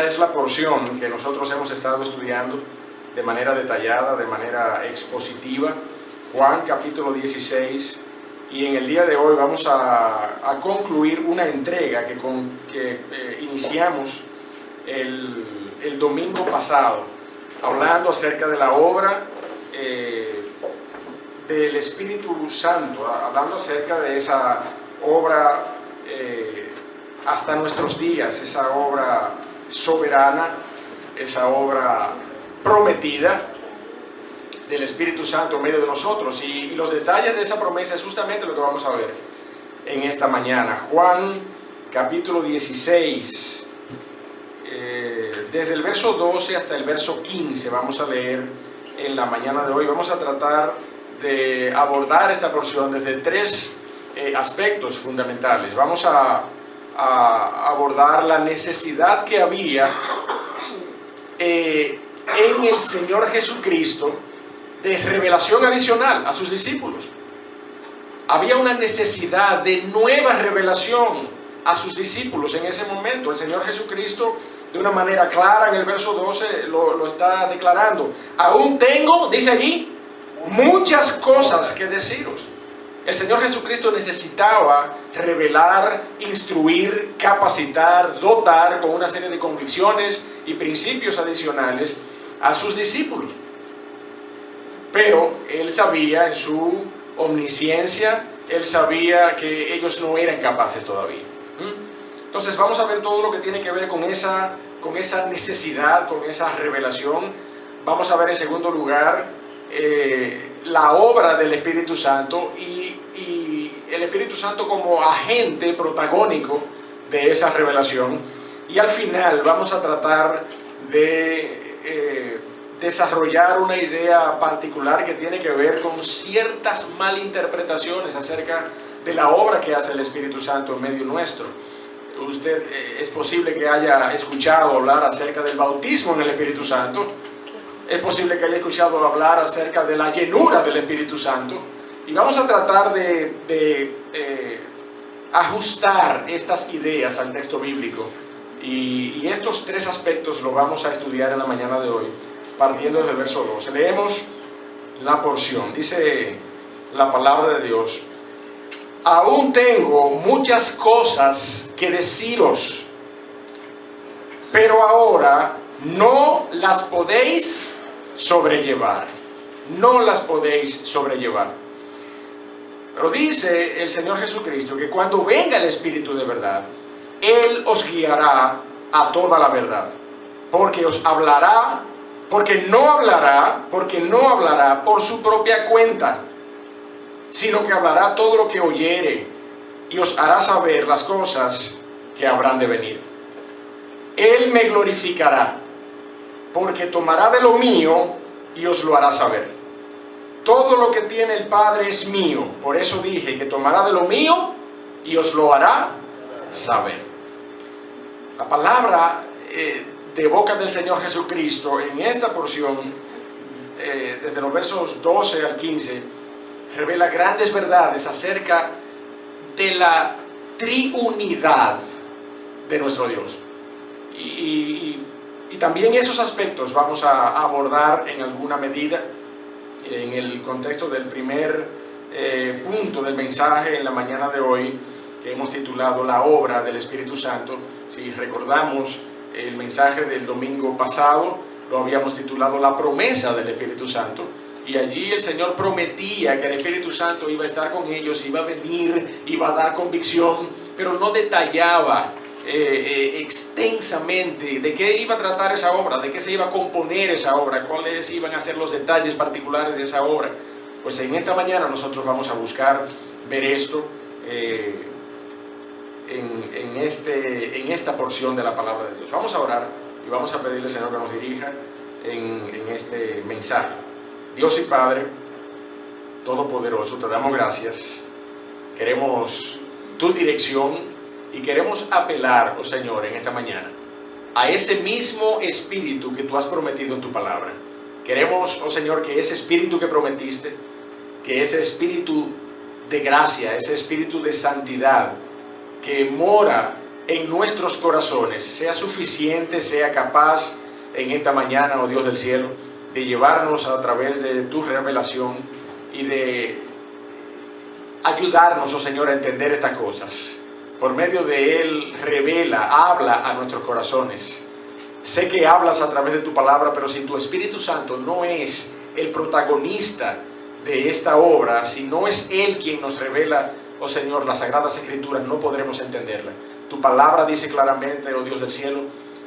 Es la porción que nosotros hemos estado estudiando de manera detallada, de manera expositiva, Juan capítulo 16, y en el día de hoy vamos a concluir una entrega que iniciamos el domingo pasado, hablando acerca de la obra del Espíritu Santo, hablando acerca de esa obra hasta nuestros días, esa obra soberana, esa obra prometida del Espíritu Santo en medio de nosotros, y los detalles de esa promesa es justamente lo que vamos a ver en esta mañana. Juan capítulo 16, desde el verso 12 hasta el verso 15 vamos a leer en la mañana de hoy. Vamos a tratar de abordar esta porción desde tres aspectos fundamentales. Vamos a abordar la necesidad que había en el Señor Jesucristo de revelación adicional a sus discípulos. Había una necesidad de nueva revelación a sus discípulos en ese momento. El Señor Jesucristo, de una manera clara, en el verso 12 lo está declarando. Aún tengo, dice allí, muchas cosas que deciros. El Señor Jesucristo necesitaba revelar, instruir, capacitar, dotar con una serie de convicciones y principios adicionales a sus discípulos. Pero Él sabía, en su omnisciencia, Él sabía que ellos no eran capaces todavía. Entonces vamos a ver todo lo que tiene que ver con esa necesidad, con esa revelación. Vamos a ver en segundo lugar la obra del Espíritu Santo y el Espíritu Santo como agente protagónico de esa revelación. Y al final vamos a tratar de desarrollar una idea particular que tiene que ver con ciertas malinterpretaciones acerca de la obra que hace el Espíritu Santo en medio nuestro. Usted es posible que haya escuchado hablar acerca del bautismo en el Espíritu Santo. Es posible que haya escuchado hablar acerca de la llenura del Espíritu Santo. Y vamos a tratar de ajustar estas ideas al texto bíblico. Y estos tres aspectos lo vamos a estudiar en la mañana de hoy, partiendo desde el verso 12. Leemos la porción. Dice la palabra de Dios: aún tengo muchas cosas que deciros, pero ahora no las podéis sobrellevar. No las podéis sobrellevar. Pero dice el Señor Jesucristo que cuando venga el Espíritu de verdad, Él os guiará a toda la verdad. Porque os hablará, porque no hablará por su propia cuenta, sino que hablará todo lo que oyere y os hará saber las cosas que habrán de venir. Él me glorificará, porque tomará de lo mío y os lo hará saber. Todo lo que tiene el Padre es mío, por eso dije que tomará de lo mío y os lo hará saber. La palabra de boca del Señor Jesucristo en esta porción, desde los versos 12 al 15, revela grandes verdades acerca de la triunidad de nuestro Dios. Y también esos aspectos vamos a abordar en alguna medida en el contexto del primer punto del mensaje en la mañana de hoy, que hemos titulado La obra del Espíritu Santo. Si recordamos el mensaje del domingo pasado, lo habíamos titulado La promesa del Espíritu Santo, y allí el Señor prometía que el Espíritu Santo iba a estar con ellos, iba a venir, iba a dar convicción, pero no detallaba extensamente de qué iba a tratar esa obra, de qué se iba a componer esa obra, cuáles iban a ser los detalles particulares de esa obra. Pues en esta mañana nosotros vamos a buscar ver esto en esta porción de la palabra de Dios. Vamos a orar y vamos a pedirle al Señor que nos dirija en este mensaje. Dios y Padre Todopoderoso, te damos gracias. Queremos tu dirección y queremos apelar, oh Señor, en esta mañana a ese mismo Espíritu que tú has prometido en tu palabra. Queremos, oh Señor, que ese Espíritu que prometiste, que ese Espíritu de gracia, ese Espíritu de santidad que mora en nuestros corazones sea suficiente, sea capaz en esta mañana, oh Dios del cielo, de llevarnos a través de tu revelación y de ayudarnos, oh Señor, a entender estas cosas. Por medio de Él, revela, habla a nuestros corazones. Sé que hablas a través de tu palabra, pero si tu Espíritu Santo no es el protagonista de esta obra, si no es Él quien nos revela, oh Señor, las Sagradas Escrituras, no podremos entenderla. Tu palabra dice claramente, oh Dios del cielo,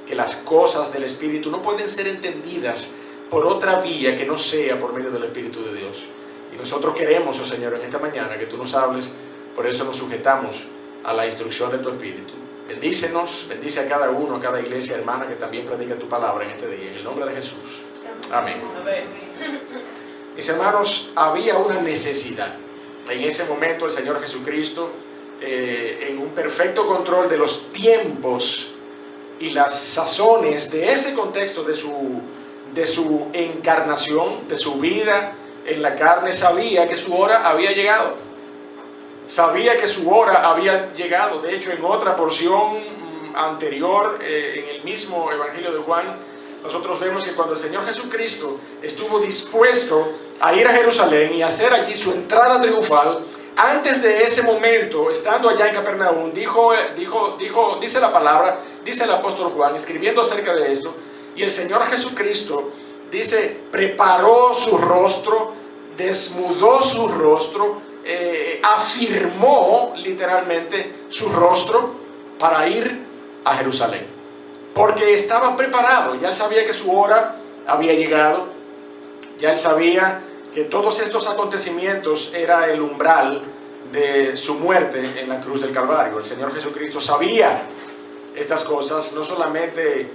que las cosas del Espíritu no pueden ser entendidas por otra vía que no sea por medio del Espíritu de Dios. Y nosotros queremos, oh Señor, en esta mañana que tú nos hables, por eso nos sujetamos a la instrucción de tu Espíritu. Bendícenos, bendice a cada uno, a cada iglesia hermana que también predica tu palabra en este día, en el nombre de Jesús. Amén. Mis hermanos, había una necesidad. En ese momento el Señor Jesucristo, en un perfecto control de los tiempos y las sazones de ese contexto de su encarnación, de su vida en la carne, sabía que su hora había llegado. Sabía que su hora había llegado. De hecho, en otra porción anterior, en el mismo Evangelio de Juan, nosotros vemos que cuando el Señor Jesucristo estuvo dispuesto a ir a Jerusalén y hacer allí su entrada triunfal, antes de ese momento, estando allá en Capernaum, dice la palabra, dice el apóstol Juan, escribiendo acerca de esto, y el Señor Jesucristo, dice, preparó su rostro, desnudó su rostro, afirmó literalmente su rostro para ir a Jerusalén, porque estaba preparado. Ya él sabía que su hora había llegado, ya él sabía que todos estos acontecimientos era el umbral de su muerte en la cruz del Calvario. El Señor Jesucristo sabía estas cosas, no solamente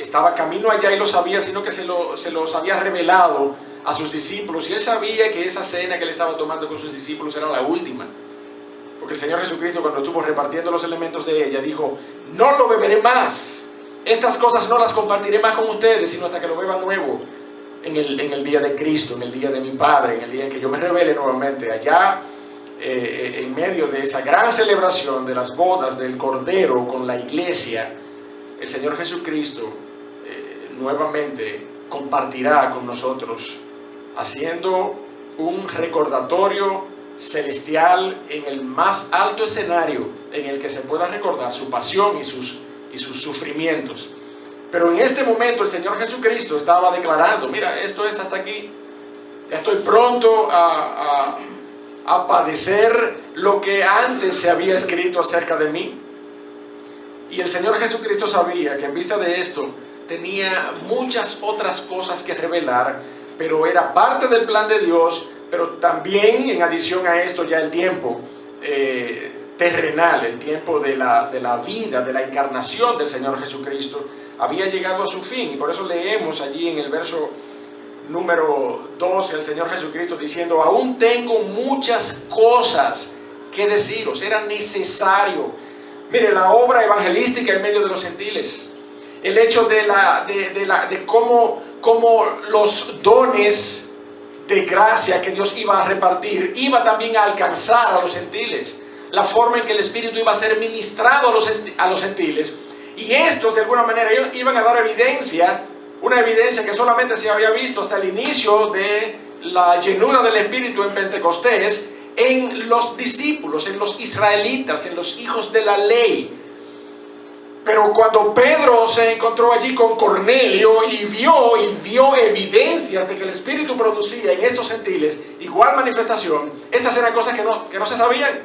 estaba camino allá y lo sabía, sino que se los había revelado a sus discípulos, y él sabía que esa cena que él estaba tomando con sus discípulos era la última, porque el Señor Jesucristo, cuando estuvo repartiendo los elementos de ella, dijo: no lo beberé más, estas cosas no las compartiré más con ustedes, sino hasta que lo beba nuevo en el día de Cristo, en el día de mi Padre, en el día en que yo me revele nuevamente allá, en medio de esa gran celebración de las bodas del Cordero con la iglesia. El Señor Jesucristo nuevamente compartirá con nosotros, haciendo un recordatorio celestial en el más alto escenario en el que se pueda recordar su pasión y sus sufrimientos. Pero en este momento el Señor Jesucristo estaba declarando: mira, esto es hasta aquí, ya estoy pronto a padecer lo que antes se había escrito acerca de mí. Y el Señor Jesucristo sabía que en vista de esto tenía muchas otras cosas que revelar, pero era parte del plan de Dios. Pero también, en adición a esto, ya el tiempo terrenal, el tiempo de la vida, de la encarnación del Señor Jesucristo, había llegado a su fin. Y por eso leemos allí en el verso número 12 al Señor Jesucristo diciendo: aún tengo muchas cosas que deciros. Era necesario. Mire, la obra evangelística en medio de los gentiles, el hecho de cómo los dones de gracia que Dios iba a repartir iba también a alcanzar a los gentiles, la forma en que el Espíritu iba a ser ministrado a los gentiles, y estos de alguna manera iban a dar evidencia, una evidencia que solamente se había visto hasta el inicio de la llenura del Espíritu en Pentecostés, en los discípulos, en los israelitas, en los hijos de la ley. Pero cuando Pedro se encontró allí con Cornelio y vio evidencias de que el Espíritu producía en estos gentiles igual manifestación, estas eran cosas que no se sabían.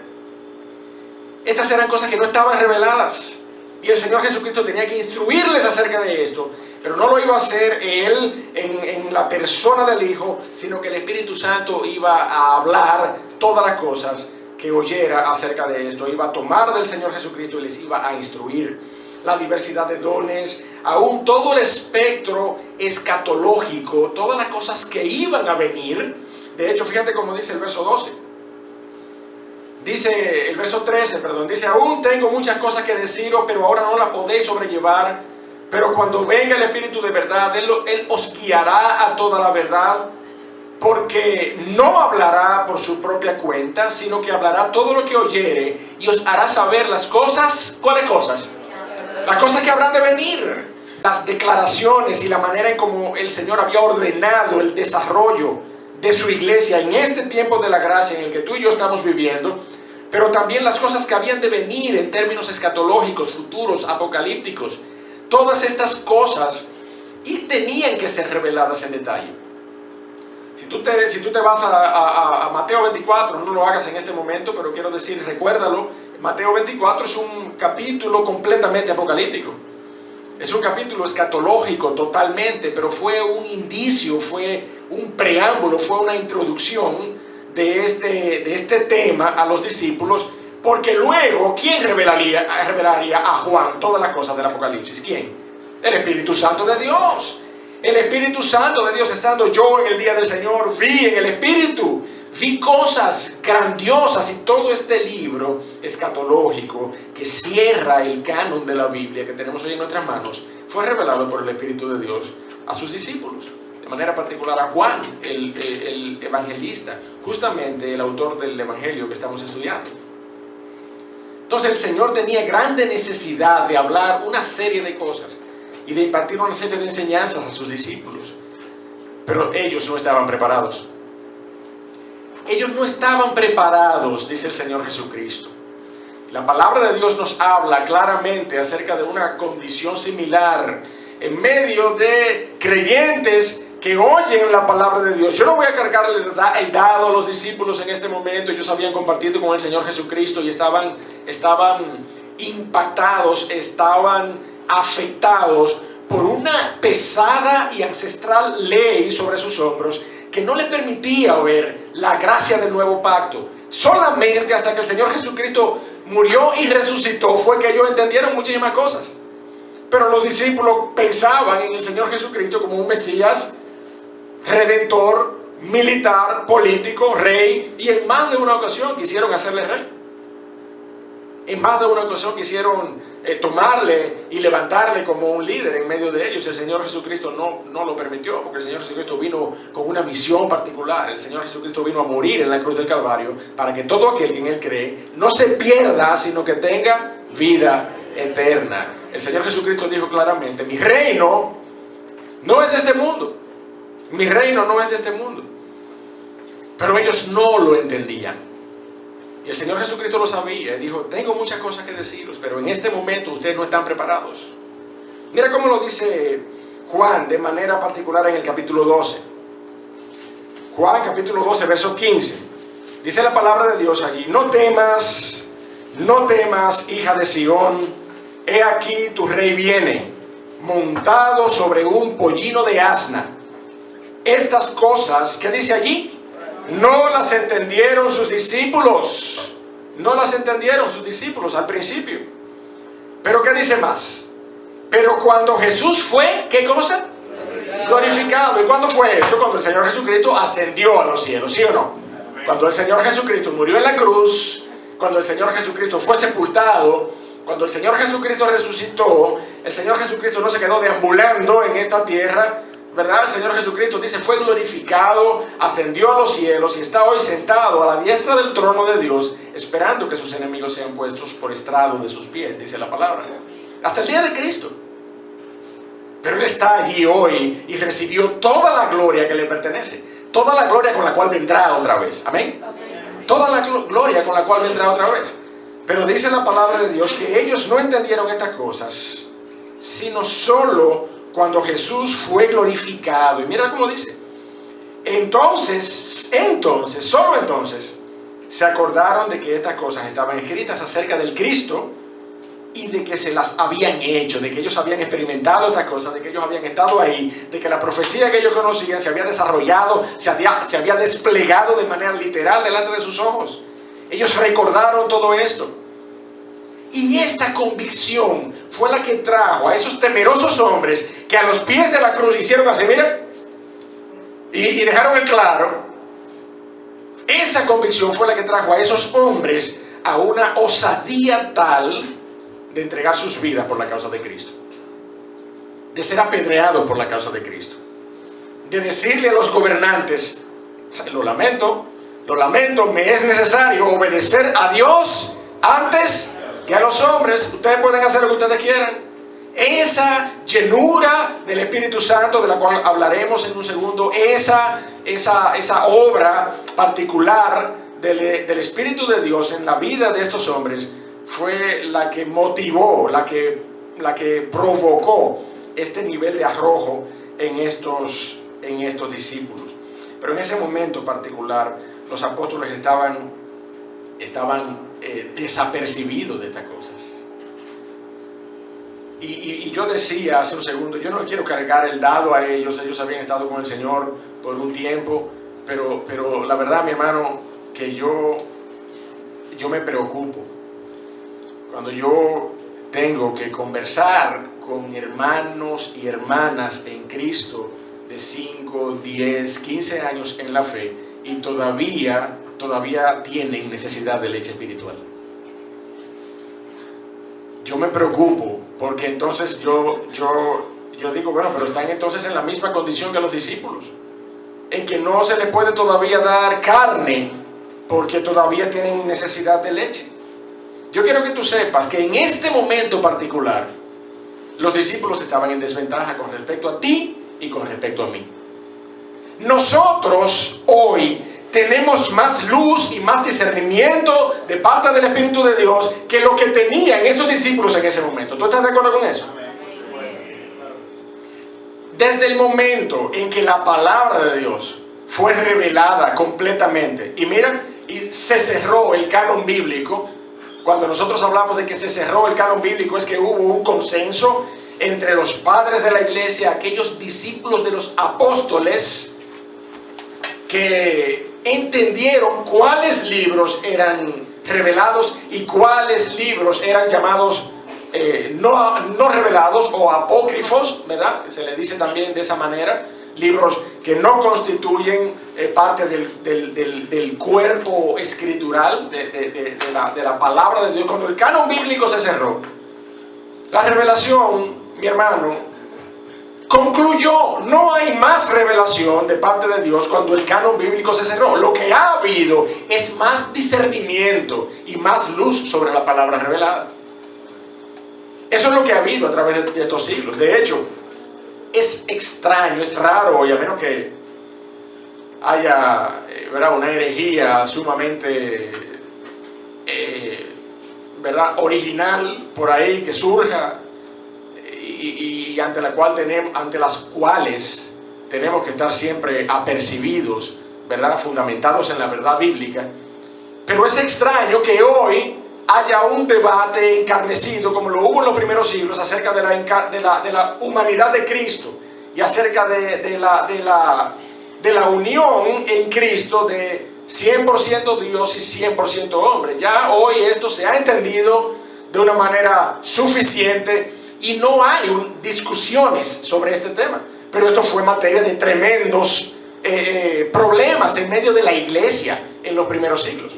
Estas eran cosas que no estaban reveladas. Y el Señor Jesucristo tenía que instruirles acerca de esto, pero no lo iba a hacer Él en la persona del Hijo, sino que el Espíritu Santo iba a hablar todas las cosas que oyera acerca de esto. Iba a tomar del Señor Jesucristo y les iba a instruir. La diversidad de dones, aún todo el espectro escatológico, todas las cosas que iban a venir. De hecho, fíjate cómo dice el verso 12. Dice el verso 13, perdón, dice: aún tengo muchas cosas que deciros, pero ahora no las podéis sobrellevar. Pero cuando venga el Espíritu de verdad, Él os guiará a toda la verdad. porque no hablará por su propia cuenta, sino que hablará todo lo que oyere y os hará saber las cosas. ¿Cuáles cosas? Las cosas que habrán de venir. Las declaraciones y la manera en cómo el Señor había ordenado el desarrollo de su iglesia en este tiempo de la gracia en el que tú y yo estamos viviendo, pero también las cosas que habían de venir en términos escatológicos, futuros, apocalípticos. Todas estas cosas y tenían que ser reveladas en detalle. Si tú te vas a Mateo 24, no lo hagas en este momento, pero quiero decir, recuérdalo, Mateo 24 es un capítulo completamente apocalíptico. Es un capítulo escatológico totalmente, pero fue un indicio, fue un preámbulo, fue una introducción de este tema a los discípulos, porque luego, ¿quién revelaría a Juan todas las cosas del Apocalipsis? ¿Quién? El Espíritu Santo de Dios. El Espíritu Santo de Dios, estando yo en el día del Señor, vi en el Espíritu, vi cosas grandiosas, y todo este libro escatológico que cierra el canon de la Biblia que tenemos hoy en nuestras manos, fue revelado por el Espíritu de Dios a sus discípulos, de manera particular a Juan, el evangelista, justamente el autor del evangelio que estamos estudiando. Entonces el Señor tenía grande necesidad de hablar una serie de cosas y de impartir una serie de enseñanzas a sus discípulos, pero ellos no estaban preparados. Ellos no estaban preparados, dice el Señor Jesucristo. La palabra de Dios nos habla claramente acerca de una condición similar en medio de creyentes que oyen la palabra de Dios. Yo no voy a cargarle el dado a los discípulos en este momento. Ellos habían compartido con el Señor Jesucristo y estaban impactados, estaban afectados por una pesada y ancestral ley sobre sus hombros que no les permitía ver la gracia del nuevo pacto. Solamente hasta que el Señor Jesucristo murió y resucitó fue que ellos entendieron muchísimas cosas. Pero los discípulos pensaban en el Señor Jesucristo como un Mesías, redentor, militar, político, rey, y en más de una ocasión quisieron hacerle rey. En más de una ocasión quisieron tomarle y levantarle como un líder en medio de ellos. El Señor Jesucristo no lo permitió, porque el Señor Jesucristo vino con una misión particular. El Señor Jesucristo vino a morir en la cruz del Calvario para que todo aquel que en Él cree no se pierda, sino que tenga vida eterna. El Señor Jesucristo dijo claramente: mi reino no es de este mundo. Mi reino no es de este mundo. Pero ellos no lo entendían. Y el Señor Jesucristo lo sabía y dijo: tengo muchas cosas que deciros, pero en este momento ustedes no están preparados. Mira cómo lo dice Juan de manera particular en el capítulo 12. Juan capítulo 12, verso 15. Dice la palabra de Dios allí: no temas, hija de Sión, he aquí tu rey viene, montado sobre un pollino de asna. Estas cosas, ¿qué dice allí? No las entendieron sus discípulos. No las entendieron sus discípulos al principio. Pero ¿qué dice más? Pero cuando Jesús fue, ¿qué cosa? Glorificado. ¿Y cuándo fue eso? Cuando el Señor Jesucristo ascendió a los cielos, ¿sí o no? Cuando el Señor Jesucristo murió en la cruz, cuando el Señor Jesucristo fue sepultado, cuando el Señor Jesucristo resucitó, el Señor Jesucristo no se quedó deambulando en esta tierra, ¿verdad? El Señor Jesucristo dice: fue glorificado, ascendió a los cielos y está hoy sentado a la diestra del trono de Dios, esperando que sus enemigos sean puestos por estrado de sus pies, dice la palabra. Hasta el día de Cristo. Pero Él está allí hoy y recibió toda la gloria que le pertenece, toda la gloria con la cual vendrá otra vez. Amén. Toda la gloria con la cual vendrá otra vez. Pero dice la palabra de Dios que ellos no entendieron estas cosas, sino solo cuando Jesús fue glorificado. Y mira cómo dice: entonces, solo entonces, se acordaron de que estas cosas estaban escritas acerca del Cristo y de que se las habían hecho, de que ellos habían experimentado estas cosas, de que ellos habían estado ahí, de que la profecía que ellos conocían se había desarrollado, se había desplegado de manera literal delante de sus ojos. Ellos recordaron todo esto. Y esta convicción fue la que trajo a esos temerosos hombres que a los pies de la cruz hicieron así, mira, y dejaron el claro. Esa convicción fue la que trajo a esos hombres a una osadía tal de entregar sus vidas por la causa de Cristo, de ser apedreados por la causa de Cristo, de decirle a los gobernantes: Lo lamento, me es necesario obedecer a Dios antes que a los hombres. Ustedes pueden hacer lo que ustedes quieran. Esa llenura del Espíritu Santo, de la cual hablaremos en un segundo, esa obra particular del Espíritu de Dios en la vida de estos hombres, fue la que motivó, la que provocó este nivel de arrojo en estos discípulos. Pero en ese momento particular, los apóstoles estaban desapercibidos de estas cosas. Y yo decía hace un segundo, yo no quiero cargar el dado a ellos. Ellos habían estado con el Señor por un tiempo, pero la verdad, mi hermano, que yo me preocupo cuando yo tengo que conversar con hermanos y hermanas en Cristo de 5, 10, 15 años en la fe y todavía tienen necesidad de leche espiritual. Yo me preocupo porque entonces yo digo, bueno, pero están entonces en la misma condición que los discípulos, en que no se les puede todavía dar carne porque todavía tienen necesidad de leche. Yo quiero que tú sepas que en este momento particular los discípulos estaban en desventaja con respecto a ti y con respecto a mí. Nosotros hoy tenemos más luz y más discernimiento de parte del Espíritu de Dios que lo que tenían esos discípulos en ese momento. ¿Tú estás de acuerdo con eso? Desde el momento en que la palabra de Dios fue revelada completamente, y mira, y se cerró el canon bíblico. Cuando nosotros hablamos de que se cerró el canon bíblico, es que hubo un consenso entre los padres de la iglesia, aquellos discípulos de los apóstoles, que entendieron cuáles libros eran revelados y cuáles libros eran llamados no revelados o apócrifos, ¿verdad? Se le dice también de esa manera, libros que no constituyen parte del cuerpo escritural de la palabra de Dios. Cuando el canon bíblico se cerró, la revelación, mi hermano, concluyó. No hay más revelación de parte de Dios cuando el canon bíblico se cerró. Lo que ha habido es más discernimiento y más luz sobre la palabra revelada. Eso es lo que ha habido a través de estos siglos. De hecho, es extraño, es raro, y a menos que haya una herejía sumamente original por ahí que surja, y ante las cuales tenemos que estar siempre apercibidos, ¿verdad? Fundamentados en la verdad bíblica. Pero es extraño que hoy haya un debate encarnecido, como lo hubo en los primeros siglos, acerca de la humanidad de Cristo y acerca de la unión en Cristo de 100% Dios y 100% hombre. Ya hoy esto se ha entendido de una manera suficiente y no hay discusiones sobre este tema. Pero esto fue materia de tremendos problemas en medio de la iglesia en los primeros siglos.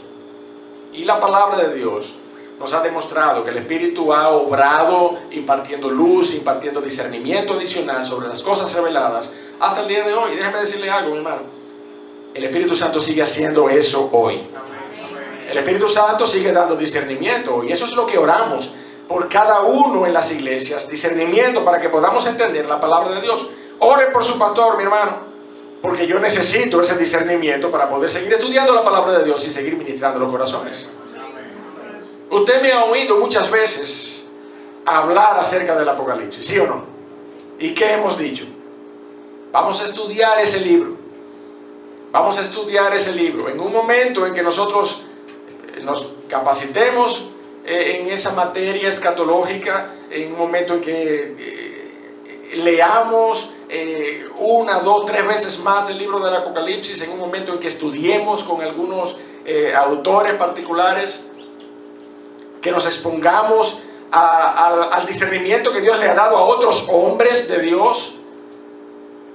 Y la palabra de Dios nos ha demostrado que el Espíritu ha obrado impartiendo luz, impartiendo discernimiento adicional sobre las cosas reveladas hasta el día de hoy. Déjame decirle algo, mi hermano. El Espíritu Santo sigue haciendo eso hoy. El Espíritu Santo sigue dando discernimiento hoy. Y eso es lo que oramos por cada uno en las iglesias. Discernimiento para que podamos entender la palabra de Dios. Ore por su pastor, mi hermano, porque yo necesito ese discernimiento para poder seguir estudiando la palabra de Dios y seguir ministrando los corazones. Usted me ha oído muchas veces hablar acerca del Apocalipsis, ¿sí o no? ¿Y qué hemos dicho? Vamos a estudiar ese libro. Vamos a estudiar ese libro. En un momento en que nosotros nos capacitemos en esa materia escatológica, en un momento en que leamos 1, 2, 3 veces más el libro del Apocalipsis, en un momento en que estudiemos con algunos autores particulares, que nos expongamos al discernimiento que Dios le ha dado a otros hombres de Dios,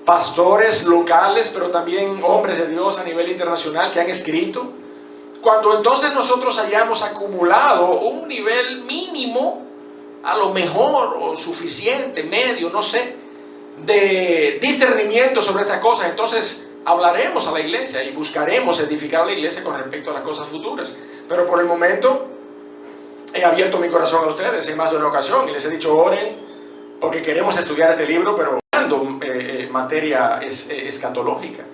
pastores locales, pero también hombres de Dios a nivel internacional que han escrito. Cuando entonces nosotros hayamos acumulado un nivel mínimo, a lo mejor, o suficiente, medio, no sé, de discernimiento sobre estas cosas, entonces hablaremos a la iglesia y buscaremos edificar a la iglesia con respecto a las cosas futuras. Pero por el momento he abierto mi corazón a ustedes en más de una ocasión y les he dicho oren porque queremos estudiar este libro, pero dando materia escatológica.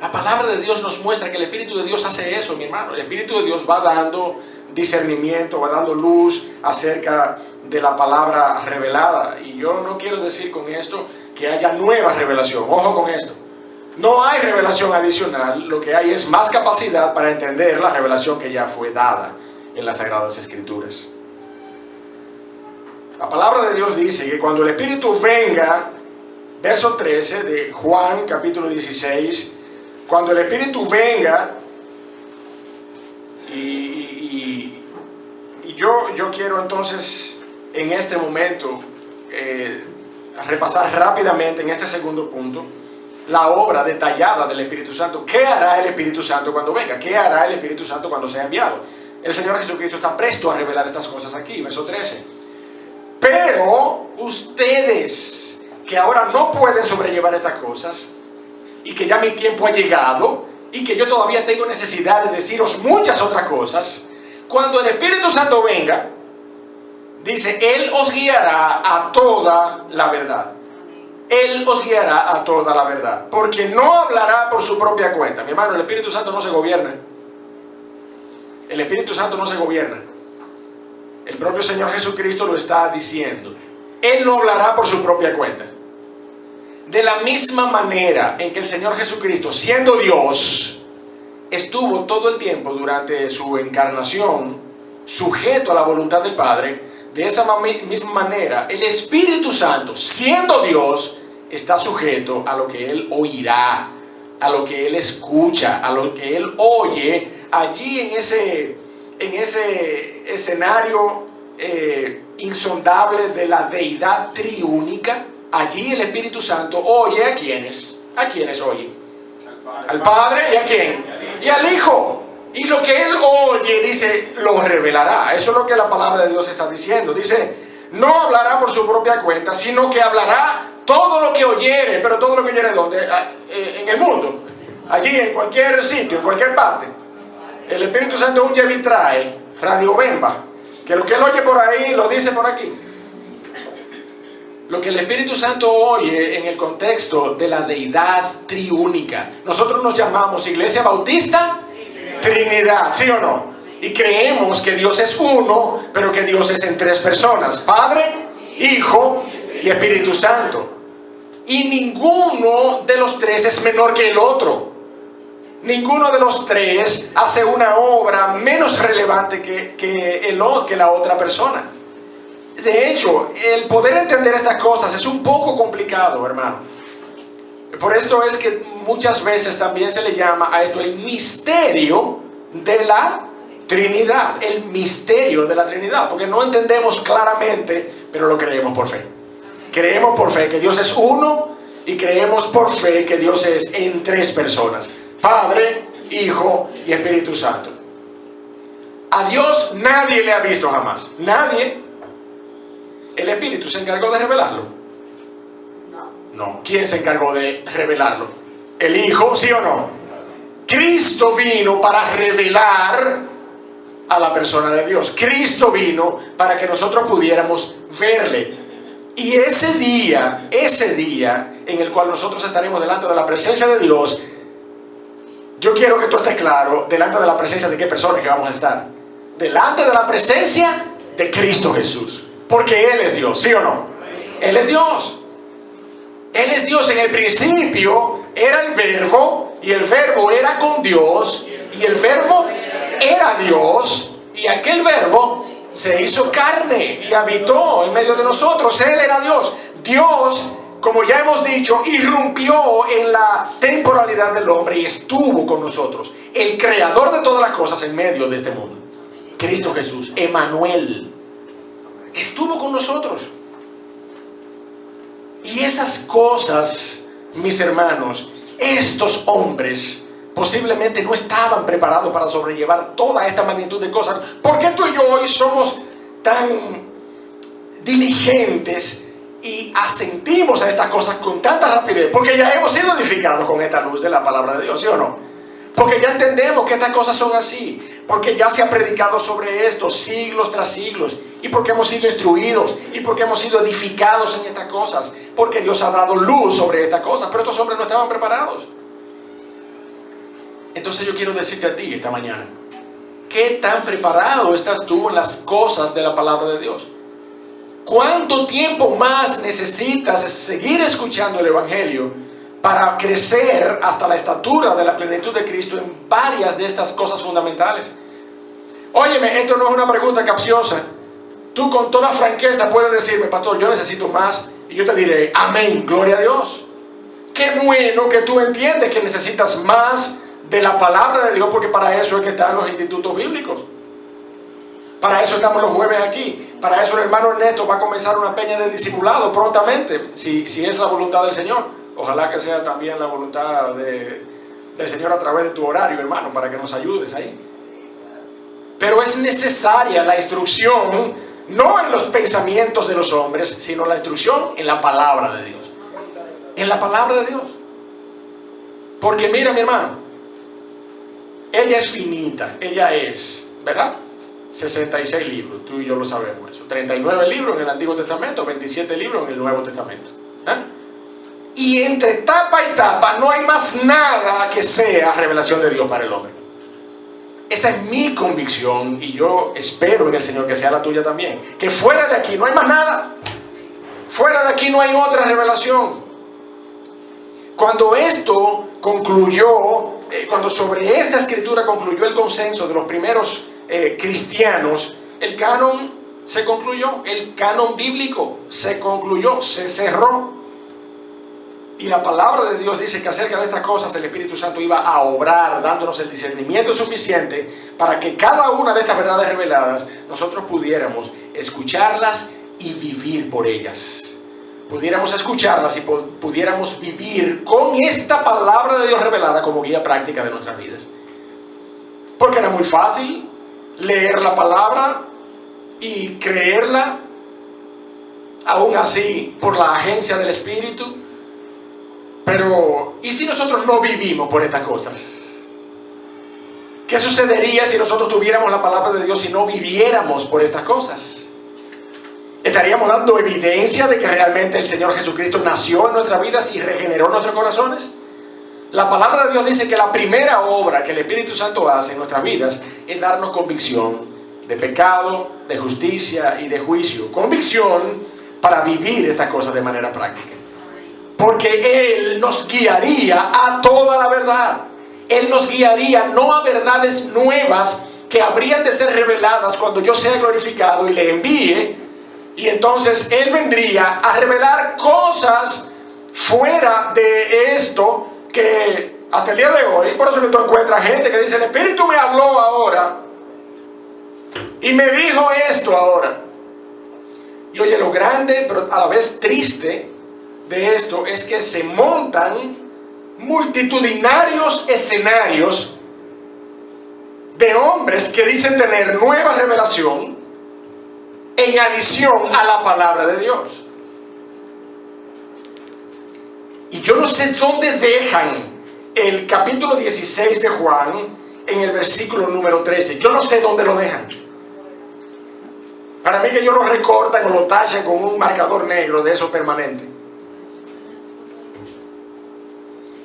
La palabra de Dios nos muestra que el Espíritu de Dios hace eso, mi hermano. El Espíritu de Dios va dando discernimiento, va dando luz acerca de la palabra revelada. Y yo no quiero decir con esto que haya nueva revelación. Ojo con esto. No hay revelación adicional, lo que hay es más capacidad para entender la revelación que ya fue dada en las Sagradas Escrituras. La palabra de Dios dice que cuando el Espíritu venga, verso 13 de Juan capítulo 16, cuando el Espíritu venga, y yo quiero entonces en este momento repasar rápidamente en este segundo punto la obra detallada del Espíritu Santo. ¿Qué hará el Espíritu Santo cuando venga? ¿Qué hará el Espíritu Santo cuando sea enviado? El Señor Jesucristo está presto a revelar estas cosas aquí, verso 13. Pero ustedes que ahora no pueden sobrellevar estas cosas y que ya mi tiempo ha llegado y que yo todavía tengo necesidad de deciros muchas otras cosas, cuando el Espíritu Santo venga, dice, Él os guiará a toda la verdad. Él os guiará a toda la verdad, porque no hablará por su propia cuenta. Mi hermano, el Espíritu Santo no se gobierna. El Espíritu Santo no se gobierna. El propio Señor Jesucristo lo está diciendo. Él no hablará por su propia cuenta. De la misma manera en que el Señor Jesucristo, siendo Dios, estuvo todo el tiempo durante su encarnación sujeto a la voluntad del Padre, de esa misma manera el Espíritu Santo, siendo Dios, está sujeto a lo que Él oirá, a lo que Él escucha, a lo que Él oye allí en ese escenario insondable de la deidad triúnica. Allí el Espíritu Santo oye ¿a quiénes? ¿A quiénes oye? Al Padre. ¿Y a quién? Y al Hijo. Y lo que Él oye, dice, lo revelará. Eso es lo que la palabra de Dios está diciendo. Dice, no hablará por su propia cuenta, sino que hablará todo lo que oyere. Pero todo lo que oyere, ¿dónde? En el mundo. Allí, en cualquier sitio, en cualquier parte. El Espíritu Santo un día trae Radio Bemba, que lo que Él oye por ahí, lo dice por aquí. Lo que el Espíritu Santo oye en el contexto de la deidad triúnica. Nosotros nos llamamos Iglesia Bautista Trinidad, ¿sí o no? Y creemos que Dios es uno, pero que Dios es en tres personas: Padre, Hijo y Espíritu Santo. Y ninguno de los tres es menor que el otro. Ninguno de los tres hace una obra menos relevante que la otra persona. De hecho, el poder entender estas cosas es un poco complicado, hermano. Por esto es que muchas veces también se le llama a esto el misterio de la Trinidad. El misterio de la Trinidad, porque no entendemos claramente, pero lo creemos por fe. Creemos por fe que Dios es uno y creemos por fe que Dios es en tres personas: Padre, Hijo y Espíritu Santo. A Dios nadie le ha visto jamás. Nadie. ¿El Espíritu se encargó de revelarlo? No. ¿Quién se encargó de revelarlo? ¿El Hijo, sí o no? Cristo vino para revelar a la persona de Dios. Cristo vino para que nosotros pudiéramos verle. Y ese día en el cual nosotros estaremos delante de la presencia de Dios, yo quiero que tú estés claro, delante de la presencia de qué persona que vamos a estar. Delante de la presencia de Cristo Jesús. Porque Él es Dios, ¿sí o no? Él es Dios. Él es Dios. En el principio era el Verbo, y el Verbo era con Dios, y el Verbo era Dios, y aquel Verbo se hizo carne y habitó en medio de nosotros. Él era Dios. Dios, como ya hemos dicho, irrumpió en la temporalidad del hombre y estuvo con nosotros. El creador de todas las cosas en medio de este mundo, Cristo Jesús, Emmanuel, estuvo con nosotros. Y esas cosas, mis hermanos, estos hombres posiblemente no estaban preparados para sobrellevar toda esta magnitud de cosas. ¿Por qué tú y yo hoy somos tan diligentes y asentimos a estas cosas con tanta rapidez, porque ya hemos sido edificados con esta luz de la palabra de Dios, ¿sí o no? Porque ya entendemos que estas cosas son así, porque ya se ha predicado sobre esto siglos tras siglos, y porque hemos sido instruidos, y porque hemos sido edificados en estas cosas, porque Dios ha dado luz sobre estas cosas, pero estos hombres no estaban preparados. Entonces yo quiero decirte a ti esta mañana, ¿qué tan preparado estás tú en las cosas de la palabra de Dios? ¿Cuánto tiempo más necesitas seguir escuchando el Evangelio para crecer hasta la estatura de la plenitud de Cristo en varias de estas cosas fundamentales? Óyeme, esto no es una pregunta capciosa. Tú con toda franqueza puedes decirme, pastor, yo necesito más, y yo te diré, amén, gloria a Dios. Qué bueno que tú entiendes que necesitas más de la palabra de Dios, porque para eso es que están los institutos bíblicos. Para eso estamos los jueves aquí. Para eso el hermano Ernesto va a comenzar una peña de discipulado prontamente, si es la voluntad del Señor. Ojalá que sea también la voluntad del Señor a través de tu horario, hermano, para que nos ayudes ahí. Pero es necesaria la instrucción, no en los pensamientos de los hombres, sino la instrucción en la palabra de Dios. En la palabra de Dios. Porque mira, mi hermano, ella es finita, ella es, ¿verdad? 66 libros, tú y yo lo sabemos eso. 39 libros en el Antiguo Testamento, 27 libros en el Nuevo Testamento. Y entre etapa y etapa no hay más nada que sea revelación de Dios para el hombre. Esa es mi convicción, y yo espero en el Señor que sea la tuya también. Que fuera de aquí no hay más nada. Fuera de aquí no hay otra revelación. Cuando esto concluyó, cuando sobre esta escritura concluyó el consenso de los primeros cristianos, el canon se concluyó, el canon bíblico se concluyó, se cerró. Y la palabra de Dios dice que acerca de estas cosas el Espíritu Santo iba a obrar, dándonos el discernimiento suficiente para que cada una de estas verdades reveladas nosotros pudiéramos escucharlas y vivir por ellas. Pudiéramos escucharlas y pudiéramos vivir con esta palabra de Dios revelada como guía práctica de nuestras vidas. Porque era muy fácil leer la palabra y creerla, aún así por la agencia del Espíritu. Pero, ¿y si nosotros no vivimos por estas cosas? ¿Qué sucedería si nosotros tuviéramos la palabra de Dios y no viviéramos por estas cosas? ¿Estaríamos dando evidencia de que realmente el Señor Jesucristo nació en nuestras vidas y regeneró nuestros corazones? La palabra de Dios dice que la primera obra que el Espíritu Santo hace en nuestras vidas es darnos convicción de pecado, de justicia y de juicio. Convicción para vivir estas cosas de manera práctica. Porque Él nos guiaría a toda la verdad. Él nos guiaría no a verdades nuevas que habrían de ser reveladas cuando yo sea glorificado y le envíe. Y entonces Él vendría a revelar cosas fuera de esto que hasta el día de hoy, por eso que tú encuentras gente que dice, el Espíritu me habló ahora y me dijo esto ahora. Y oye, lo grande, pero a la vez triste de esto es que se montan multitudinarios escenarios de hombres que dicen tener nueva revelación en adición a la palabra de Dios. Y yo no sé dónde dejan el capítulo 16 de Juan en el versículo número 13. Yo no sé dónde lo dejan. Para mí que ellos lo recortan o lo tachan con un marcador negro de eso permanente.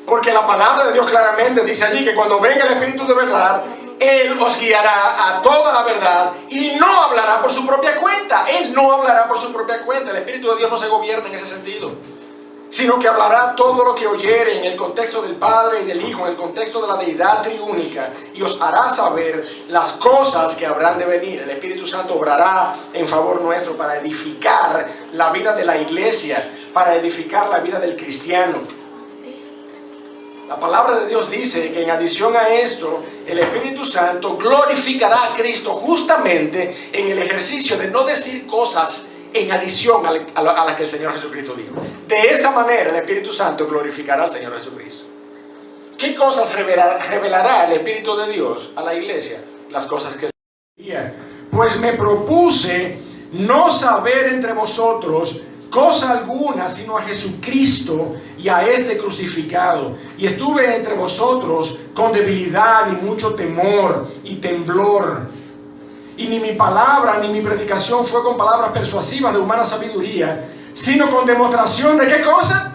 Porque la palabra de Dios claramente dice allí que cuando venga el Espíritu de verdad, Él os guiará a toda la verdad y no hablará por su propia cuenta. Él no hablará por su propia cuenta. El Espíritu de Dios no se gobierna en ese sentido, sino que hablará todo lo que oyere en el contexto del Padre y del Hijo, en el contexto de la deidad triúnica, y os hará saber las cosas que habrán de venir. El Espíritu Santo obrará en favor nuestro para edificar la vida de la iglesia, para edificar la vida del cristiano. La palabra de Dios dice que en adición a esto, el Espíritu Santo glorificará a Cristo justamente en el ejercicio de no decir cosas en adición a las que el Señor Jesucristo dijo. De esa manera el Espíritu Santo glorificará al Señor Jesucristo. ¿Qué cosas revelará el Espíritu de Dios a la iglesia? Las cosas que... Pues me propuse no saber entre vosotros cosa alguna sino a Jesucristo y a este crucificado. Y estuve entre vosotros con debilidad y mucho temor y temblor. Y ni mi palabra ni mi predicación fue con palabras persuasivas de humana sabiduría, sino con demostración de ¿qué cosa?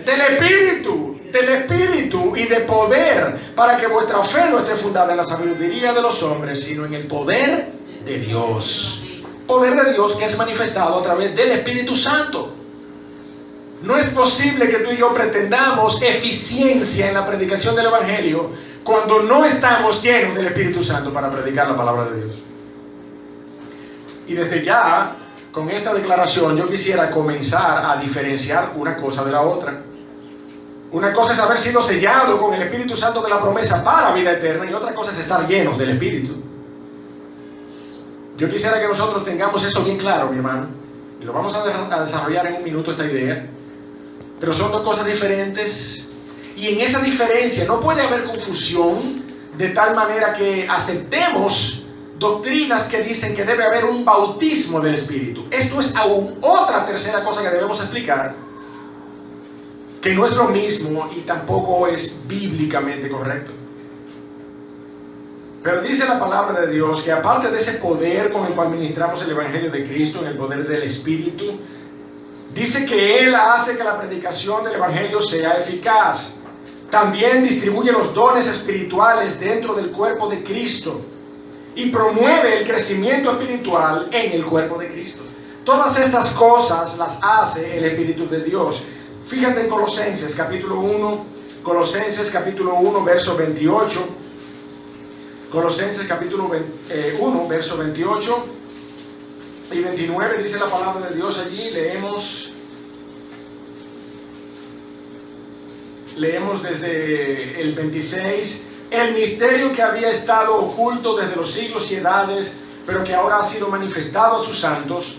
Del Espíritu y de poder, para que vuestra fe no esté fundada en la sabiduría de los hombres, sino en el poder de Dios. Poder de Dios que es manifestado a través del Espíritu Santo. No es posible que tú y yo pretendamos eficiencia en la predicación del Evangelio cuando no estamos llenos del Espíritu Santo para predicar la palabra de Dios. Y desde ya, con esta declaración, yo quisiera comenzar a diferenciar una cosa de la otra. Una cosa es haber sido sellado con el Espíritu Santo de la promesa para vida eterna, y otra cosa es estar llenos del Espíritu. Yo quisiera que nosotros tengamos eso bien claro, mi hermano, y lo vamos a desarrollar en un minuto esta idea, pero son dos cosas diferentes, y en esa diferencia no puede haber confusión, de tal manera que aceptemos doctrinas que dicen que debe haber un bautismo del Espíritu. Esto es aún otra tercera cosa que debemos explicar, que no es lo mismo y tampoco es bíblicamente correcto. Pero dice la palabra de Dios que aparte de ese poder con el cual ministramos el Evangelio de Cristo, en el poder del Espíritu, dice que Él hace que la predicación del Evangelio sea eficaz. También distribuye los dones espirituales dentro del cuerpo de Cristo y promueve el crecimiento espiritual en el cuerpo de Cristo. Todas estas cosas las hace el Espíritu de Dios. Fíjate en Colosenses capítulo 1, verso 28. Colosenses capítulo 1, verso 28 y 29 dice la palabra de Dios allí. Leemos desde el 26. El misterio que había estado oculto desde los siglos y edades, pero que ahora ha sido manifestado a sus santos,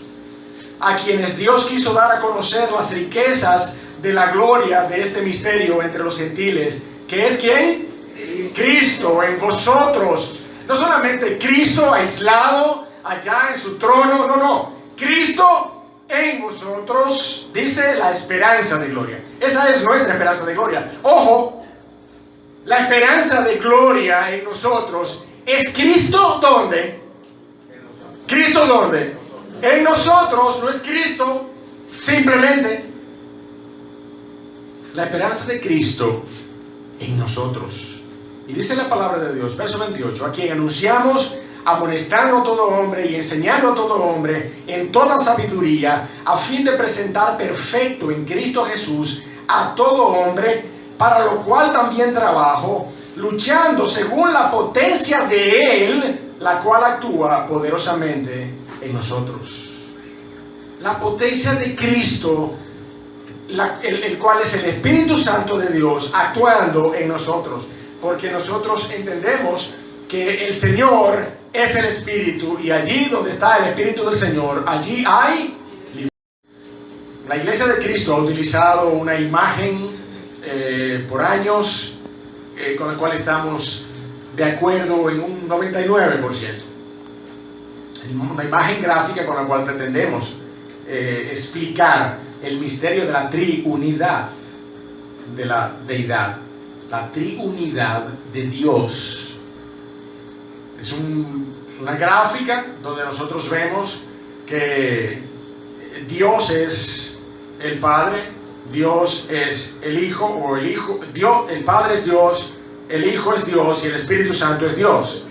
a quienes Dios quiso dar a conocer las riquezas de la gloria de este misterio entre los gentiles, que es ¿quién? Cristo en vosotros. No solamente Cristo aislado allá en su trono, no, Cristo en vosotros, dice la esperanza de gloria. Esa es nuestra esperanza de gloria. Ojo, la esperanza de gloria en nosotros es Cristo, ¿dónde? ¿Cristo dónde? En nosotros, no es Cristo simplemente. La esperanza de Cristo en nosotros. Y dice la palabra de Dios, verso 28, a quien anunciamos, amonestando a todo hombre y enseñando a todo hombre en toda sabiduría, a fin de presentar perfecto en Cristo Jesús a todo hombre, para lo cual también trabajo, luchando según la potencia de Él, la cual actúa poderosamente en nosotros. La potencia de Cristo, el cual es el Espíritu Santo de Dios actuando en nosotros, porque nosotros entendemos que el Señor es el Espíritu, y allí donde está el Espíritu del Señor, allí hay libertad. La Iglesia de Cristo ha utilizado una imagen por años con la cual estamos de acuerdo en un 99%. Una imagen gráfica con la cual pretendemos explicar el misterio de la triunidad de la deidad, la triunidad de Dios. Es una gráfica donde nosotros vemos que Dios es el Padre, Dios es el Hijo, o el Padre es Dios, el Hijo es Dios y el Espíritu Santo es Dios.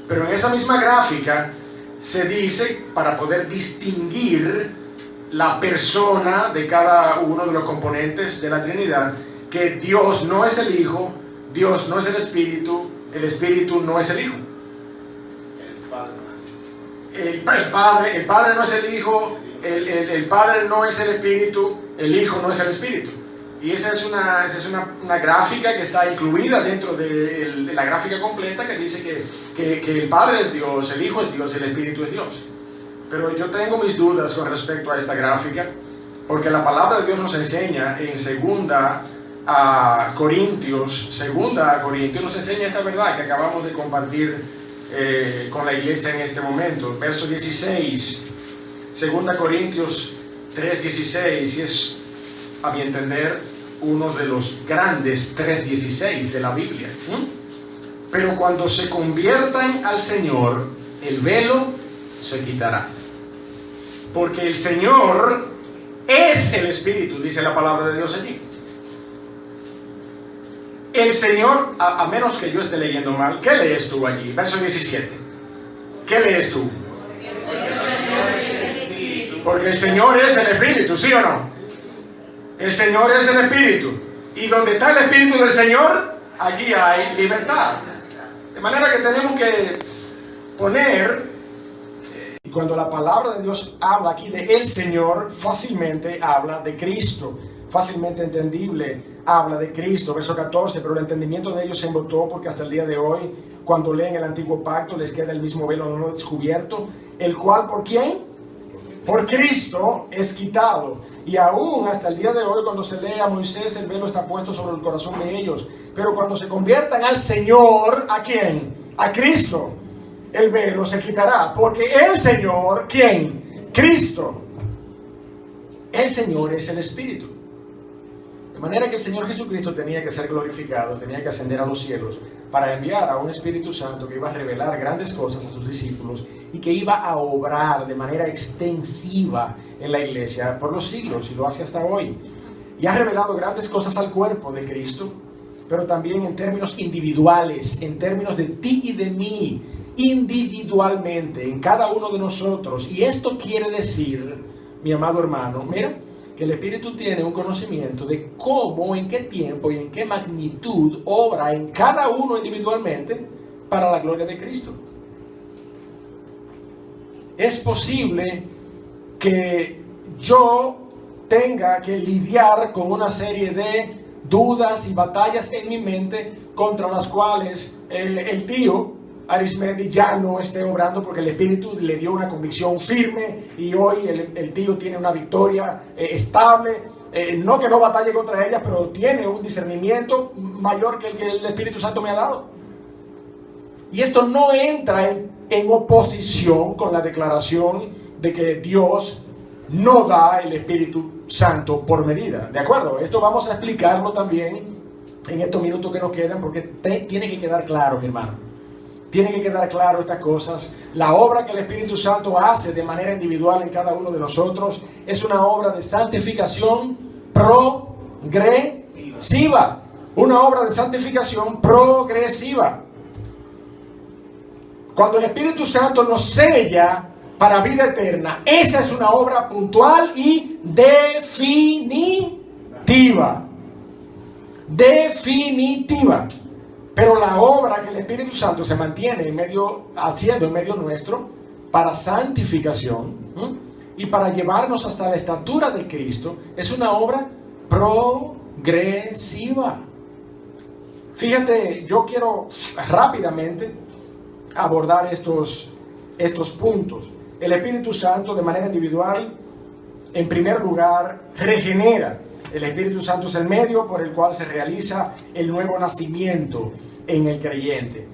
Pero en esa misma gráfica se dice, para poder distinguir la persona de cada uno de los componentes de la Trinidad, que Dios no es el Hijo, Dios no es el Espíritu no es el Hijo. El Padre no es el Hijo, el Padre no es el Espíritu, el Hijo no es el Espíritu. Y esa es una gráfica que está incluida dentro de la gráfica completa, que dice que el Padre es Dios, el Hijo es Dios, el Espíritu es Dios. Pero yo tengo mis dudas con respecto a esta gráfica, porque la palabra de Dios nos enseña en segunda a Corintios nos enseña esta verdad que acabamos de compartir con la iglesia en este momento. Verso 16, 2 Corintios 3:16 y es, a mi entender, uno de los grandes 3:16 de la Biblia. Pero cuando se conviertan al Señor, el velo se quitará. Porque el Señor es el Espíritu, dice la palabra de Dios allí. El Señor, a menos que yo esté leyendo mal, ¿qué lees tú allí? Verso 17. ¿Qué lees tú? Porque el Señor es el Espíritu, ¿sí o no? El Señor es el Espíritu. Y donde está el Espíritu del Señor, allí hay libertad. De manera que tenemos que poner, y cuando la palabra de Dios habla aquí de el Señor, fácilmente habla de Cristo. Fácilmente entendible habla de Cristo. Verso 14, pero el entendimiento de ellos se embotó porque hasta el día de hoy, cuando leen el antiguo pacto, les queda el mismo velo no descubierto, el cual, ¿por quién? Por Cristo es quitado. Y aún hasta el día de hoy, cuando se lee a Moisés, el velo está puesto sobre el corazón de ellos. Pero cuando se conviertan al Señor, ¿a quién? A Cristo, el velo se quitará. Porque el Señor, ¿quién? Cristo. El Señor es el Espíritu. De manera que el Señor Jesucristo tenía que ser glorificado, tenía que ascender a los cielos para enviar a un Espíritu Santo que iba a revelar grandes cosas a sus discípulos y que iba a obrar de manera extensiva en la iglesia por los siglos, y lo hace hasta hoy. Y ha revelado grandes cosas al cuerpo de Cristo, pero también en términos individuales, en términos de ti y de mí, individualmente, en cada uno de nosotros. Y esto quiere decir, mi amado hermano, mira, que el Espíritu tiene un conocimiento de cómo, en qué tiempo y en qué magnitud obra en cada uno individualmente para la gloria de Cristo. Es posible que yo tenga que lidiar con una serie de dudas y batallas en mi mente contra las cuales el tío Arismendi ya no esté obrando, porque el Espíritu le dio una convicción firme y hoy el tío tiene una victoria estable, no que no batalle contra ella, pero tiene un discernimiento mayor que el que el Espíritu Santo me ha dado. Y esto no entra en oposición con la declaración de que Dios no da el Espíritu Santo por medida, ¿de acuerdo? Esto vamos a explicarlo también en estos minutos que nos quedan, porque tiene que quedar claro, mi hermano. Tiene que quedar claro estas cosas. La obra que el Espíritu Santo hace de manera individual en cada uno de nosotros es una obra de santificación progresiva. Una obra de santificación progresiva. Cuando el Espíritu Santo nos sella para vida eterna, esa es una obra puntual y definitiva. Definitiva. Pero la obra que el Espíritu Santo se mantiene haciendo en medio nuestro para santificación y para llevarnos hasta la estatura de Cristo es una obra progresiva. Fíjate, yo quiero rápidamente abordar estos puntos. El Espíritu Santo de manera individual, en primer lugar, regenera. El Espíritu Santo es el medio por el cual se realiza el nuevo nacimiento en el creyente.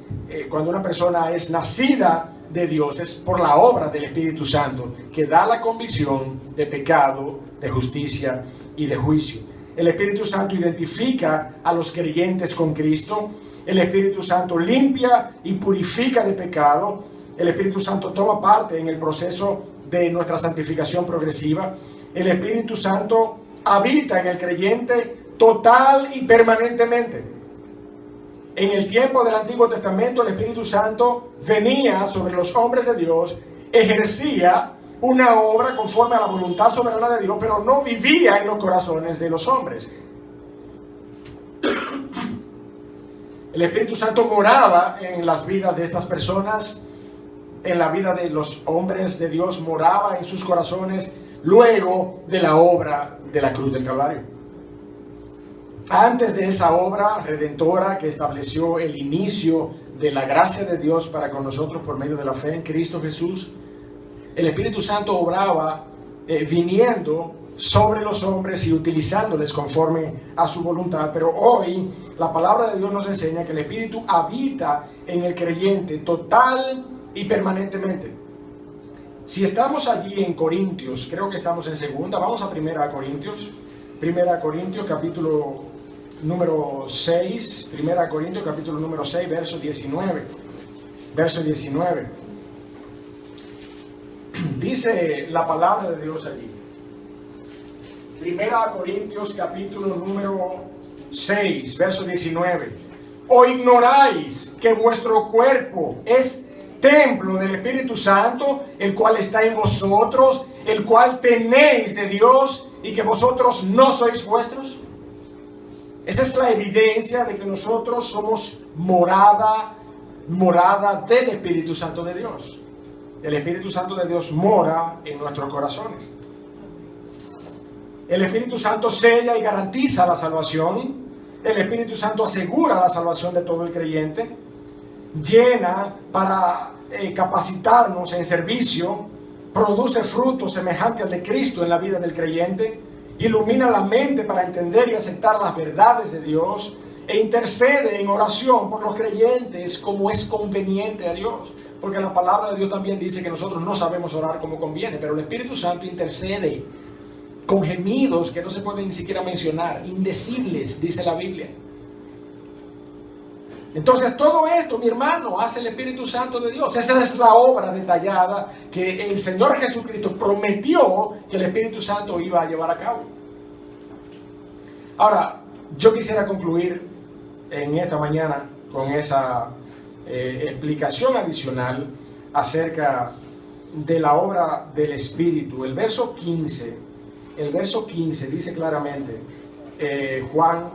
Cuando una persona es nacida de Dios, es por la obra del Espíritu Santo que da la convicción de pecado, de justicia y de juicio. El Espíritu Santo identifica a los creyentes con Cristo. El Espíritu Santo limpia y purifica de pecado. El Espíritu Santo toma parte en el proceso de nuestra santificación progresiva. El Espíritu Santo habita en el creyente total y permanentemente. En el tiempo del Antiguo Testamento, el Espíritu Santo venía sobre los hombres de Dios, ejercía una obra conforme a la voluntad soberana de Dios, pero no vivía en los corazones de los hombres. El Espíritu Santo moraba en las vidas de estas personas, en la vida de los hombres de Dios, moraba en sus corazones luego de la obra de la cruz del Calvario. Antes de esa obra redentora que estableció el inicio de la gracia de Dios para con nosotros por medio de la fe en Cristo Jesús, el Espíritu Santo obraba viniendo sobre los hombres y utilizándoles conforme a su voluntad. Pero hoy la palabra de Dios nos enseña que el Espíritu habita en el creyente total y permanentemente. Si estamos allí en Corintios, creo que estamos en segunda, vamos a Primera Corintios capítulo número 6, Primera Corintios capítulo número 6, verso 19. Dice la palabra de Dios allí. Primera Corintios capítulo número 6, verso 19. ¿O ignoráis que vuestro cuerpo es templo del Espíritu Santo, el cual está en vosotros, el cual tenéis de Dios, y que vosotros no sois vuestros? Esa es la evidencia de que nosotros somos morada del Espíritu Santo de Dios. El Espíritu Santo de Dios mora en nuestros corazones. El Espíritu Santo sella y garantiza la salvación. El Espíritu Santo asegura la salvación de todo el creyente. Llena para capacitarnos en servicio. Produce fruto semejante al de Cristo en la vida del creyente. Ilumina la mente para entender y aceptar las verdades de Dios. E intercede en oración por los creyentes como es conveniente a Dios. Porque la palabra de Dios también dice que nosotros no sabemos orar como conviene, pero el Espíritu Santo intercede con gemidos que no se pueden ni siquiera mencionar, indecibles, dice la Biblia. Entonces todo esto, mi hermano, hace el Espíritu Santo de Dios. Esa es la obra detallada que el Señor Jesucristo prometió que el Espíritu Santo iba a llevar a cabo. Ahora, yo quisiera concluir en esta mañana con esa explicación adicional acerca de la obra del Espíritu. El verso 15 dice claramente, Juan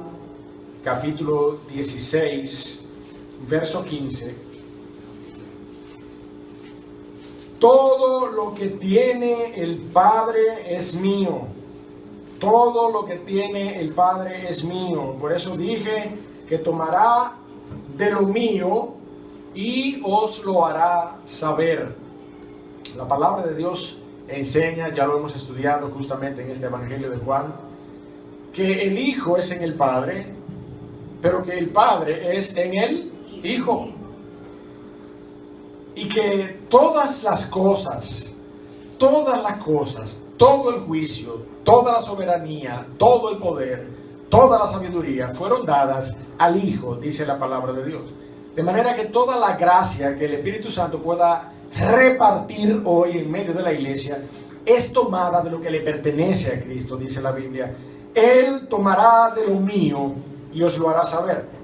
capítulo 16, verso 15, todo lo que tiene el Padre es mío. Todo lo que tiene el Padre es mío. Por eso dije que tomará de lo mío y os lo hará saber. La palabra de Dios enseña, ya lo hemos estudiado justamente en este Evangelio de Juan, que el Hijo es en el Padre, pero que el Padre es en el Hijo. Y que todas las cosas, todo el juicio, toda la soberanía, todo el poder, toda la sabiduría fueron dadas al Hijo, dice la palabra de Dios. De manera que toda la gracia que el Espíritu Santo pueda repartir hoy en medio de la iglesia es tomada de lo que le pertenece a Cristo, dice la Biblia. Él tomará de lo mío y os lo hará saber.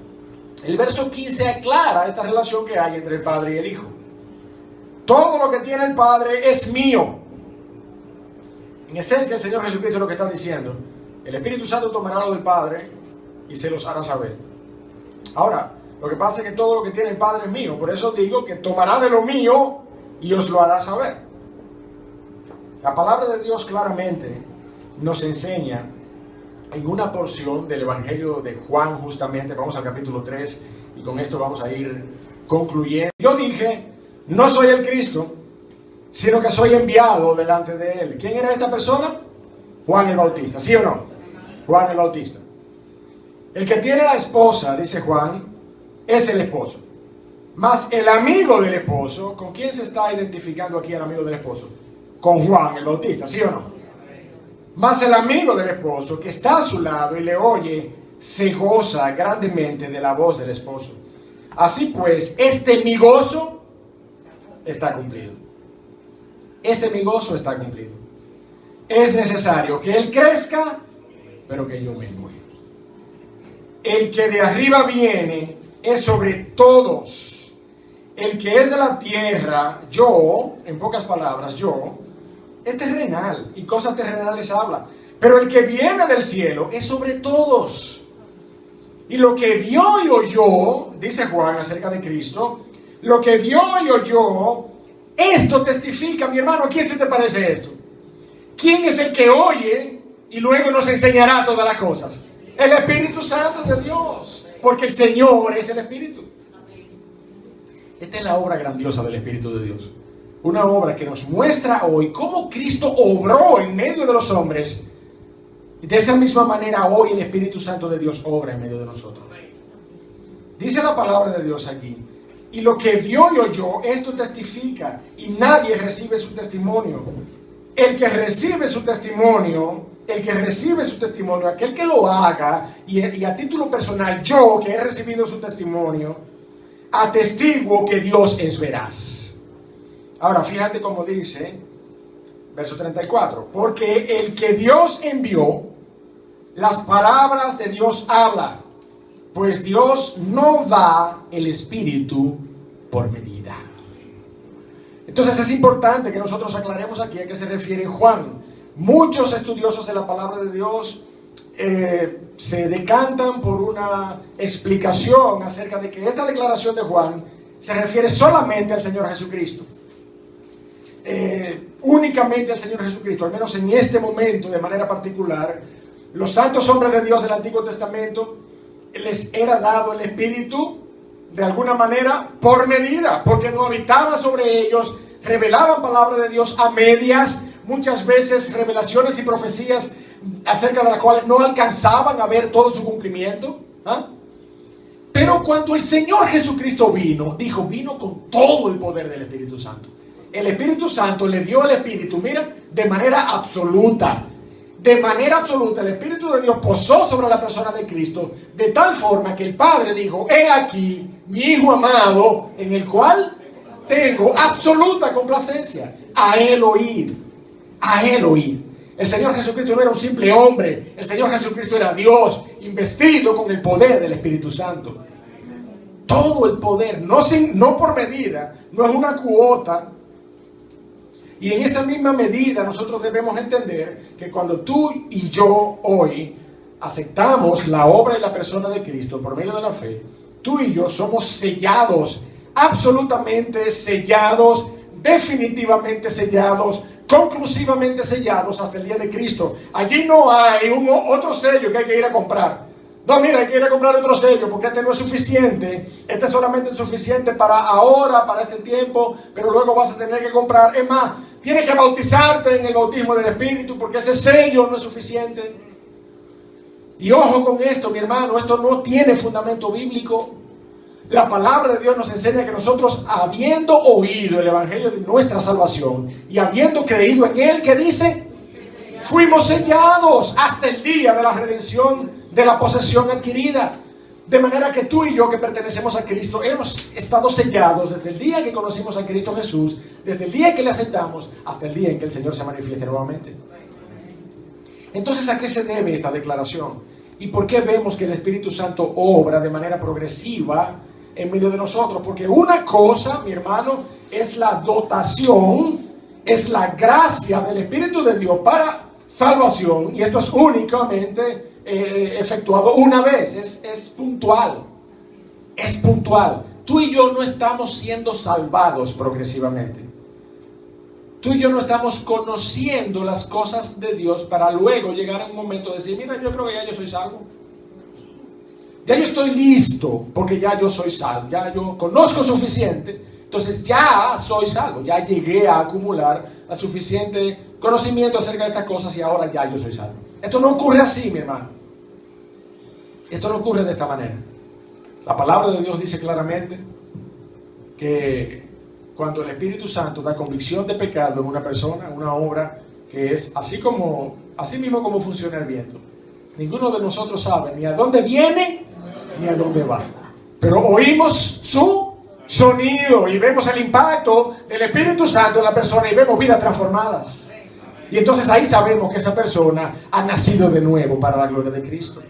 El verso 15 aclara esta relación que hay entre el Padre y el Hijo. Todo lo que tiene el Padre es mío. En esencia, el Señor Jesucristo es lo que está diciendo. El Espíritu Santo tomará lo del Padre y se los hará saber. Ahora, lo que pasa es que todo lo que tiene el Padre es mío. Por eso digo que tomará de lo mío y os lo hará saber. La palabra de Dios claramente nos enseña en una porción del Evangelio de Juan, justamente, vamos al capítulo 3, y con esto vamos a ir concluyendo. Yo dije, no soy el Cristo, sino que soy enviado delante de Él. ¿Quién era esta persona? Juan el Bautista, ¿sí o no? Juan el Bautista. El que tiene la esposa, dice Juan, es el esposo. Mas el amigo del esposo, ¿con quién se está identificando aquí el amigo del esposo? Con Juan el Bautista, ¿sí o no? Mas el amigo del esposo que está a su lado y le oye, se goza grandemente de la voz del esposo. Así pues, mi gozo está cumplido. Mi gozo está cumplido. Es necesario que Él crezca, pero que yo mengue. El que de arriba viene es sobre todos. El que es de la tierra, yo, en pocas palabras, yo, es terrenal y cosas terrenales habla. Pero el que viene del cielo es sobre todos. Y lo que vio y oyó, dice Juan acerca de Cristo, lo que vio y oyó, esto testifica, mi hermano. ¿A quién se te parece esto? ¿Quién es el que oye y luego nos enseñará todas las cosas? El Espíritu Santo de Dios, porque el Señor es el Espíritu. Esta es la obra grandiosa del Espíritu de Dios. Una obra que nos muestra hoy cómo Cristo obró en medio de los hombres. Y de esa misma manera hoy el Espíritu Santo de Dios obra en medio de nosotros. Dice la palabra de Dios aquí y lo que vio y oyó, esto testifica, y nadie recibe su testimonio. El que recibe su testimonio, aquel que lo haga, y a título personal, yo que he recibido su testimonio, atestiguo que Dios es veraz. Ahora, fíjate cómo dice, verso 34, porque el que Dios envió, las palabras de Dios habla, pues Dios no da el Espíritu por medida. Entonces es importante que nosotros aclaremos aquí a qué se refiere Juan. Muchos estudiosos de la palabra de Dios se decantan por una explicación acerca de que esta declaración de Juan se refiere solamente al Señor Jesucristo. Únicamente al Señor Jesucristo, al menos en este momento de manera particular. Los santos hombres de Dios del Antiguo Testamento les era dado el Espíritu de alguna manera por medida, porque no habitaba sobre ellos, revelaban palabra de Dios a medias, muchas veces revelaciones y profecías acerca de las cuales no alcanzaban a ver todo su cumplimiento. Pero cuando el Señor Jesucristo vino con todo el poder del Espíritu Santo. El Espíritu Santo le dio el Espíritu, mira, de manera absoluta. De manera absoluta, el Espíritu de Dios posó sobre la persona de Cristo, de tal forma que el Padre dijo: he aquí mi Hijo amado, en el cual tengo absoluta complacencia. A Él oír, a Él oír. El Señor Jesucristo no era un simple hombre, el Señor Jesucristo era Dios, investido con el poder del Espíritu Santo. Todo el poder, no por medida, no es una cuota. Y en esa misma medida nosotros debemos entender que cuando tú y yo hoy aceptamos la obra y la persona de Cristo por medio de la fe, tú y yo somos sellados, absolutamente sellados, definitivamente sellados, conclusivamente sellados hasta el día de Cristo. Allí no hay otro sello que hay que ir a comprar. No, mira, hay que ir a comprar otro sello porque este no es suficiente. Este solamente es suficiente para ahora, para este tiempo, pero luego vas a tener que comprar. Es más, tienes que bautizarte en el bautismo del Espíritu porque ese sello no es suficiente. Y ojo con esto, mi hermano, esto no tiene fundamento bíblico. La palabra de Dios nos enseña que nosotros, habiendo oído el evangelio de nuestra salvación y habiendo creído en él, ¿qué dice? Fuimos sellados hasta el día de la redención de la posesión adquirida. De manera que tú y yo que pertenecemos a Cristo hemos estado sellados desde el día que conocimos a Cristo Jesús, desde el día que le aceptamos hasta el día en que el Señor se manifieste nuevamente. Entonces, ¿a qué se debe esta declaración? ¿Y por qué vemos que el Espíritu Santo obra de manera progresiva en medio de nosotros? Porque una cosa, mi hermano, es la dotación, es la gracia del Espíritu de Dios para salvación, y esto es únicamente efectuado una vez, es puntual, es puntual. Tú y yo no estamos siendo salvados progresivamente. Tú y yo no estamos conociendo las cosas de Dios para luego llegar a un momento de decir: mira, yo creo que ya yo soy salvo. Ya yo estoy listo porque ya yo soy salvo, ya yo conozco suficiente, entonces ya soy salvo, ya llegué a acumular la suficiente conocimiento acerca de estas cosas y ahora ya yo soy salvo. Esto no ocurre así, mi hermano. Esto no ocurre de esta manera. La palabra de Dios dice claramente que cuando el Espíritu Santo da convicción de pecado en una persona, una obra que es así mismo como funciona el viento. Ninguno de nosotros sabe ni a dónde viene ni a dónde va. Pero oímos su sonido y vemos el impacto del Espíritu Santo en la persona y vemos vidas transformadas. Y entonces ahí sabemos que esa persona ha nacido de nuevo para la gloria de Cristo.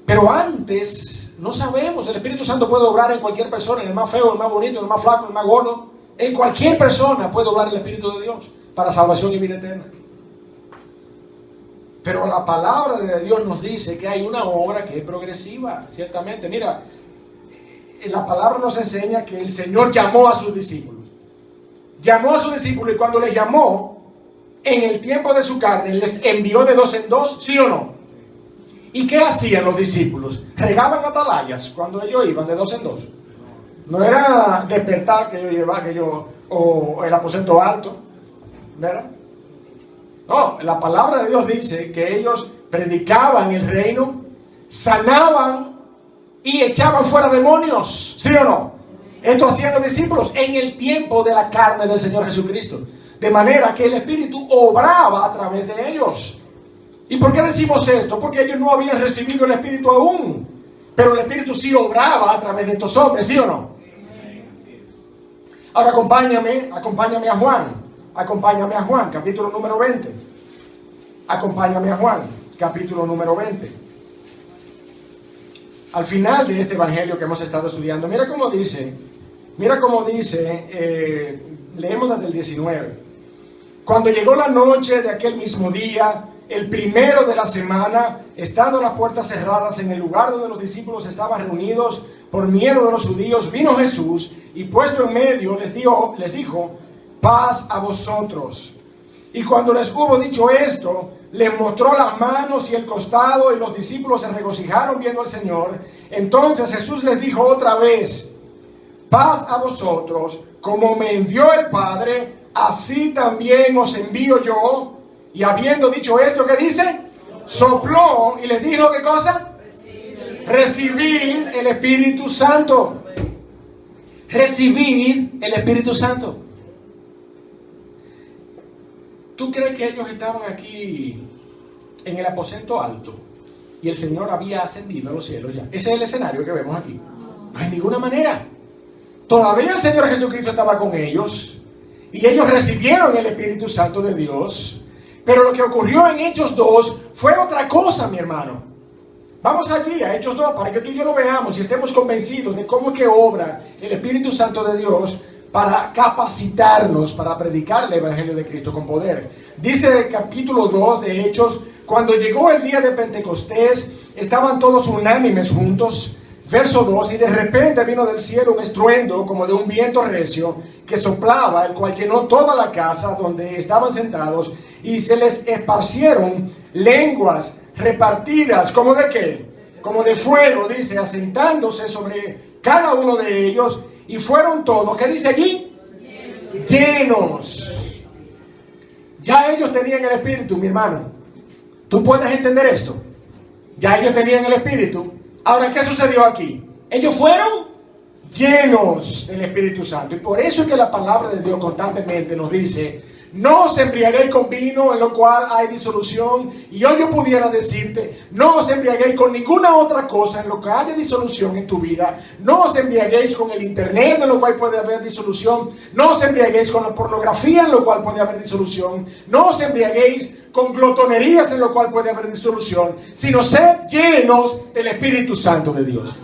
Pero antes no sabemos. El Espíritu Santo puede obrar en cualquier persona, en el más feo, en el más bonito, en el más flaco, en el más gordo. En cualquier persona puede obrar el Espíritu de Dios para salvación y vida eterna. Pero la palabra de Dios nos dice que hay una obra que es progresiva, ciertamente. Mira, la palabra nos enseña que el Señor llamó a sus discípulos. Llamó a sus discípulos y cuando les llamó, en el tiempo de su carne, les envió de 2 en 2, ¿sí o no? ¿Y qué hacían los discípulos? Regaban atalayas cuando ellos iban de 2 en 2. No era despertar que yo llevaba, o el aposento alto, ¿verdad? No, la palabra de Dios dice que ellos predicaban el reino, sanaban y echaban fuera demonios, ¿sí o no? Esto hacían los discípulos en el tiempo de la carne del Señor Jesucristo. De manera que el Espíritu obraba a través de ellos. ¿Y por qué decimos esto? Porque ellos no habían recibido el Espíritu aún. Pero el Espíritu sí obraba a través de estos hombres, ¿sí o no? Ahora acompáñame a Juan. Acompáñame a Juan, capítulo número 20. Acompáñame a Juan, capítulo número 20. Al final de este evangelio que hemos estado estudiando, mira cómo dice, leemos desde el 19. Cuando llegó la noche de aquel mismo día, el primero de la semana, estando las puertas cerradas en el lugar donde los discípulos estaban reunidos por miedo de los judíos, vino Jesús y puesto en medio les dijo, paz a vosotros. Y cuando les hubo dicho esto, les mostró las manos y el costado, y los discípulos se regocijaron viendo al Señor. Entonces Jesús les dijo otra vez, paz a vosotros, como me envió el Padre, así también os envío yo. Y habiendo dicho esto, ¿qué dice? Sopló y les dijo, ¿qué cosa? Recibid el Espíritu Santo. Recibid el Espíritu Santo. ¿Tú crees que ellos estaban aquí en el aposento alto y el Señor había ascendido a los cielos ya? Ese es el escenario que vemos aquí. No hay ninguna manera. Todavía el Señor Jesucristo estaba con ellos y ellos recibieron el Espíritu Santo de Dios. Pero lo que ocurrió en Hechos 2 fue otra cosa, mi hermano. Vamos allí a Hechos 2 para que tú y yo lo veamos y estemos convencidos de cómo es que obra el Espíritu Santo de Dios para capacitarnos para predicar el Evangelio de Cristo con poder. Dice el capítulo 2 de Hechos, cuando llegó el día de Pentecostés, estaban todos unánimes juntos. Verso 2, y de repente vino del cielo un estruendo como de un viento recio que soplaba, el cual llenó toda la casa donde estaban sentados, y se les esparcieron lenguas repartidas, ¿como de qué? Como de fuego, dice, asentándose sobre cada uno de ellos, y fueron todos, ¿qué dice allí? Llenos. Ya ellos tenían el Espíritu, mi hermano. ¿Tú puedes entender esto? Ya ellos tenían el Espíritu. Ahora, ¿qué sucedió aquí? Ellos fueron llenos del Espíritu Santo. Y por eso es que la palabra de Dios constantemente nos dice, no os embriaguéis con vino en lo cual hay disolución. Y hoy yo pudiera decirte, no os embriaguéis con ninguna otra cosa en lo que haya disolución en tu vida. No os embriaguéis con el internet en lo cual puede haber disolución. No os embriaguéis con la pornografía en lo cual puede haber disolución. No os embriaguéis con glotonerías en lo cual puede haber disolución, sino sed llenos del Espíritu Santo de Dios.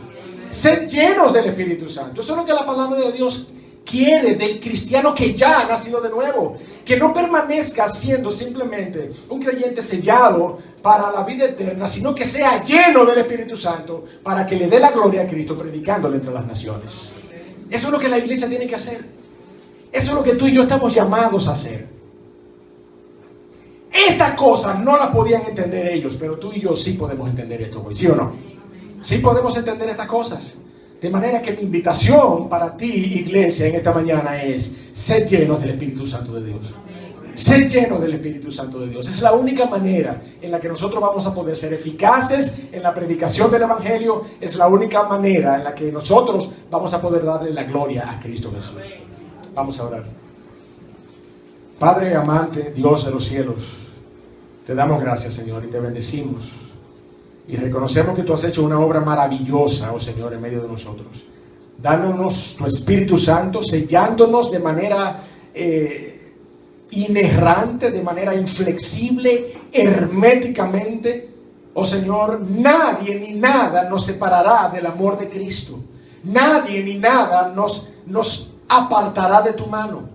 Sed llenos del Espíritu Santo. Eso es lo que la palabra de Dios quiere del cristiano que ya ha nacido de nuevo. Que no permanezca siendo simplemente un creyente sellado para la vida eterna, sino que sea lleno del Espíritu Santo para que le dé la gloria a Cristo predicándole entre las naciones. Eso es lo que la iglesia tiene que hacer. Eso es lo que tú y yo estamos llamados a hacer. Estas cosas no las podían entender ellos, pero tú y yo sí podemos entender esto hoy, ¿sí o no? Sí podemos entender estas cosas. De manera que mi invitación para ti, iglesia, en esta mañana es ser llenos del Espíritu Santo de Dios. Ser llenos del Espíritu Santo de Dios. Es la única manera en la que nosotros vamos a poder ser eficaces en la predicación del Evangelio. Es la única manera en la que nosotros vamos a poder darle la gloria a Cristo Jesús. Vamos a orar. Padre amante, Dios de los cielos, te damos gracias, Señor, y te bendecimos. Y reconocemos que tú has hecho una obra maravillosa, oh Señor, en medio de nosotros. Dándonos tu Espíritu Santo, sellándonos de manera inerrante, de manera inflexible, herméticamente. Oh Señor, nadie ni nada nos separará del amor de Cristo. Nadie ni nada nos apartará de tu mano.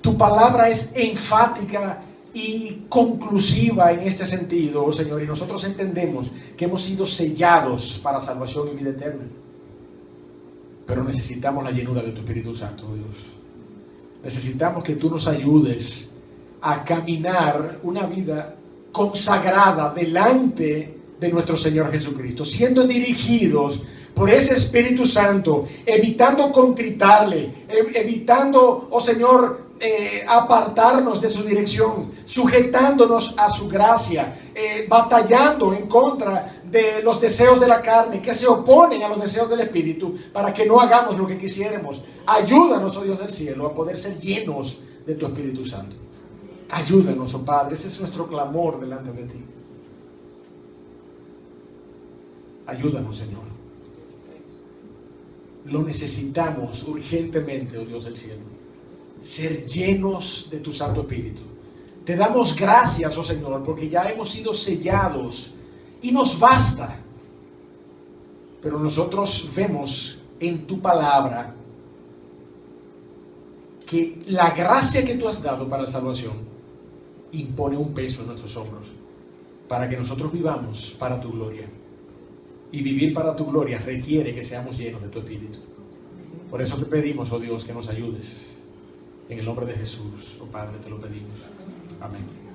Tu palabra es enfática y conclusiva en este sentido, oh Señor, y nosotros entendemos que hemos sido sellados para salvación y vida eterna. Pero necesitamos la llenura de tu Espíritu Santo, oh Dios. Necesitamos que tú nos ayudes a caminar una vida consagrada delante de nuestro Señor Jesucristo, siendo dirigidos por ese Espíritu Santo, evitando contritarle, evitando, oh Señor, apartarnos de su dirección, sujetándonos a su gracia, batallando en contra de los deseos de la carne, que se oponen a los deseos del Espíritu, para que no hagamos lo que quisiéramos. Ayúdanos, oh Dios del cielo, a poder ser llenos de tu Espíritu Santo. Ayúdanos, oh Padre, ese es nuestro clamor delante de ti. Ayúdanos, Señor. Lo necesitamos urgentemente, oh Dios del cielo. Ser llenos de tu Santo Espíritu. Te damos gracias, oh Señor, porque ya hemos sido sellados y nos basta. Pero nosotros vemos en tu palabra que la gracia que tú has dado para la salvación impone un peso en nuestros hombros para que nosotros vivamos para tu gloria. Y vivir para tu gloria requiere que seamos llenos de tu Espíritu. Por eso te pedimos, oh Dios, que nos ayudes. En el nombre de Jesús, oh Padre, te lo pedimos. Amén.